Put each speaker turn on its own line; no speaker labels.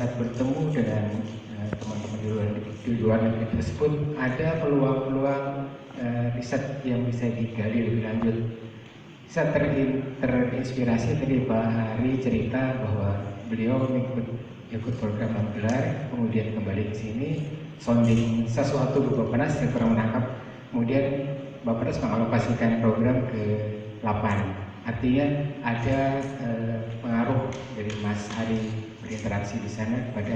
saat bertemu dengan teman-teman di luar negeri tersebut ada peluang-peluang riset yang bisa digali lebih lanjut. Saya terinspirasi dari Pak Hari cerita bahwa beliau ikut program gelar, kemudian kembali ke sini, sounding sesuatu Bappenas, saya kurang menangkap. Kemudian Bappenas mengalokasikan program ke LAPAN. Artinya ada pengaruh dari Mas Hari berinteraksi di sana kepada